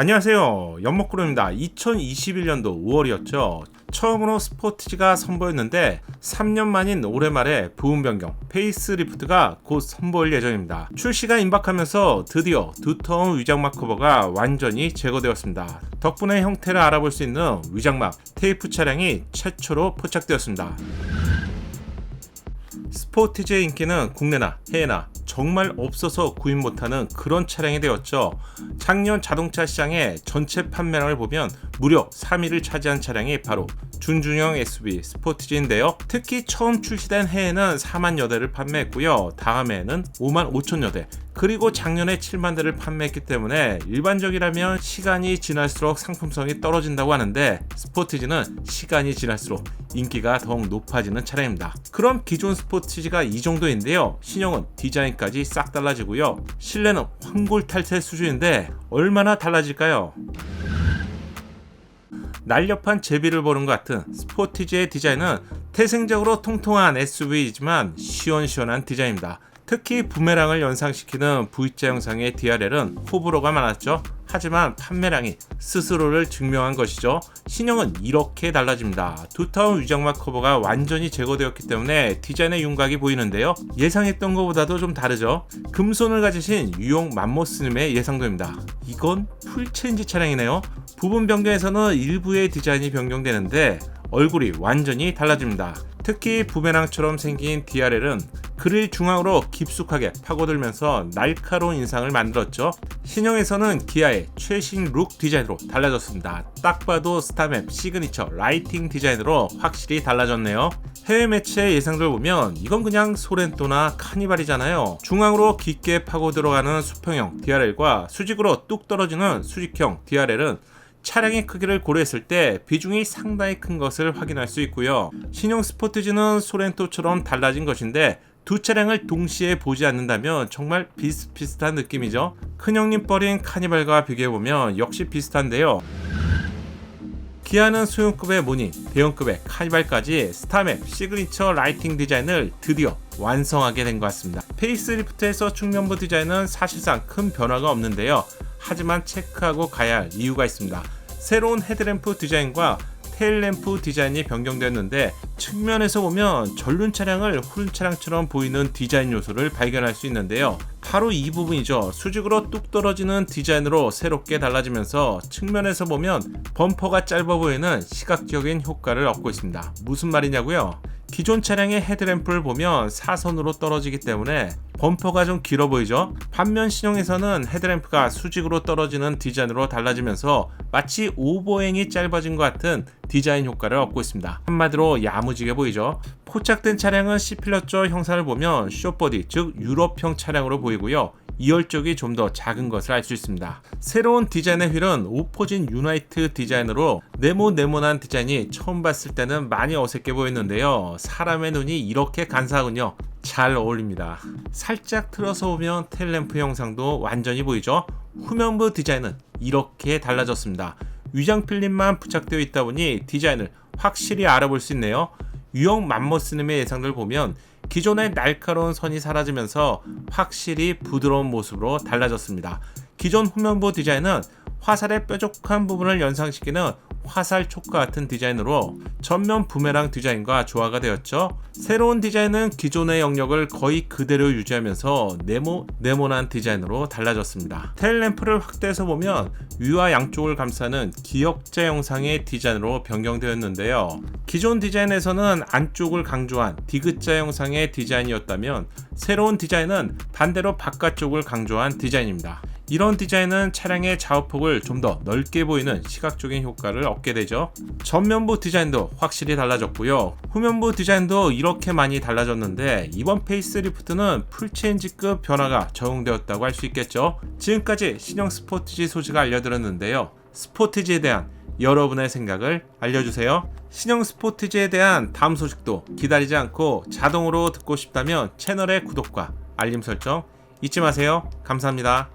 안녕하세요. 연목구름입니다. 2021년도 5월이었죠. 처음으로 스포티지가 선보였는데 3년 만인 올해 말에 부분 변경, 페이스리프트가 곧 선보일 예정입니다. 출시가 임박하면서 드디어 두터운 위장막 커버가 완전히 제거되었습니다. 덕분에 형태를 알아볼 수 있는 위장막 테이프 차량이 최초로 포착되었습니다. 스포티지의 인기는 국내나 해외나 정말 없어서 구입 못하는 그런 차량이 되었죠. 작년 자동차 시장의 전체 판매량을 보면 무려 3위를 차지한 차량이 바로 준중형 SUV 스포티지인데요. 특히 처음 출시된 해에는 4만여 대를 판매했고요. 다음해에는 5만 5천여 대, 그리고 작년에 7만 대를 판매했기 때문에 일반적이라면 시간이 지날수록 상품성이 떨어진다고 하는데 스포티지는 시간이 지날수록 인기가 더욱 높아지는 차량입니다. 그럼 기존 스포티지가 이 정도인데요. 신형은 디자인까지 싹 달라지고요. 실내는 황골탈태 수준인데 얼마나 달라질까요? 날렵한 제비를 보는 것 같은 스포티지의 디자인은 태생적으로 통통한 SUV이지만 시원시원한 디자인입니다. 특히 부메랑을 연상시키는 V자 형상의 DRL은 호불호가 많았죠. 하지만 판매량이 스스로를 증명한 것이죠. 신형은 이렇게 달라집니다. 두터운 위장막 커버가 완전히 제거되었기 때문에 디자인의 윤곽이 보이는데요. 예상했던 것보다도 좀 다르죠. 금손을 가지신 유용 맘모스님의 예상도입니다. 이건 풀체인지 차량이네요. 부분 변경에서는 일부의 디자인이 변경되는데 얼굴이 완전히 달라집니다. 특히 부메랑처럼 생긴 DRL은 그릴 중앙으로 깊숙하게 파고들면서 날카로운 인상을 만들었죠. 신형에서는 기아의 최신 룩 디자인으로 달라졌습니다. 딱 봐도 스타맵 시그니처 라이팅 디자인으로 확실히 달라졌네요. 해외 매체의 예상들 보면 이건 그냥 소렌토나 카니발이잖아요. 중앙으로 깊게 파고 들어가는 수평형 DRL과 수직으로 뚝 떨어지는 수직형 DRL은 차량의 크기를 고려했을 때 비중이 상당히 큰 것을 확인할 수 있고요. 신형 스포티지는 소렌토처럼 달라진 것인데 두 차량을 동시에 보지 않는다면 정말 비슷비슷한 느낌이죠. 큰형님 뻘인 카니발과 비교해보면 역시 비슷한데요. 기아는 소형급의 모니, 대형급의 카니발까지 스타맵 시그니처 라이팅 디자인을 드디어 완성하게 된 것 같습니다. 페이스리프트에서 측면부 디자인은 사실상 큰 변화가 없는데요. 하지만 체크하고 가야 할 이유가 있습니다. 새로운 헤드램프 디자인과 테일램프 디자인이 변경되었는데 측면에서 보면 전륜 차량을 후륜 차량처럼 보이는 디자인 요소를 발견할 수 있는데요. 바로 이 부분이죠. 수직으로 뚝 떨어지는 디자인으로 새롭게 달라지면서 측면에서 보면 범퍼가 짧아 보이는 시각적인 효과를 얻고 있습니다. 무슨 말이냐고요? 기존 차량의 헤드램프를 보면 사선으로 떨어지기 때문에 범퍼가 좀 길어 보이죠? 반면 신형에서는 헤드램프가 수직으로 떨어지는 디자인으로 달라지면서 마치 오버행이 짧아진 것 같은 디자인 효과를 얻고 있습니다. 한마디로 야무지게 보이죠? 포착된 차량은 C필러처 형상을 보면 숏보디, 즉 유럽형 차량으로 보이고요. 2열 쪽이 좀 더 작은 것을 알 수 있습니다. 새로운 디자인의 휠은 오포진 유나이트 디자인으로 네모네모난 디자인이 처음 봤을 때는 많이 어색해 보였는데요. 사람의 눈이 이렇게 간사하군요. 잘 어울립니다. 살짝 틀어서 보면 테일램프 형상도 완전히 보이죠? 후면부 디자인은 이렇게 달라졌습니다. 위장 필름만 부착되어 있다 보니 디자인을 확실히 알아볼 수 있네요. 유형 맘모스님의 예상들 보면 기존의 날카로운 선이 사라지면서 확실히 부드러운 모습으로 달라졌습니다. 기존 후면부 디자인은 화살의 뾰족한 부분을 연상시키는 화살 촉과 같은 디자인으로 전면 부메랑 디자인과 조화가 되었죠. 새로운 디자인은 기존의 영역을 거의 그대로 유지하면서 네모난 디자인으로 달라졌습니다. 테일램프를 확대해서 보면 위와 양쪽을 감싸는 기역자 형상의 디자인으로 변경되었는데요. 기존 디자인에서는 안쪽을 강조한 디귿자 형상의 디자인이었다면 새로운 디자인은 반대로 바깥쪽을 강조한 디자인입니다. 이런 디자인은 차량의 좌우폭을 좀 더 넓게 보이는 시각적인 효과를 얻게 되죠. 전면부 디자인도 확실히 달라졌고요. 후면부 디자인도 이렇게 많이 달라졌는데 이번 페이스리프트는 풀체인지급 변화가 적용되었다고 할 수 있겠죠. 지금까지 신형 스포티지 소식을 알려드렸는데요. 스포티지에 대한 여러분의 생각을 알려주세요. 신형 스포티지에 대한 다음 소식도 기다리지 않고 자동으로 듣고 싶다면 채널의 구독과 알림 설정 잊지 마세요. 감사합니다.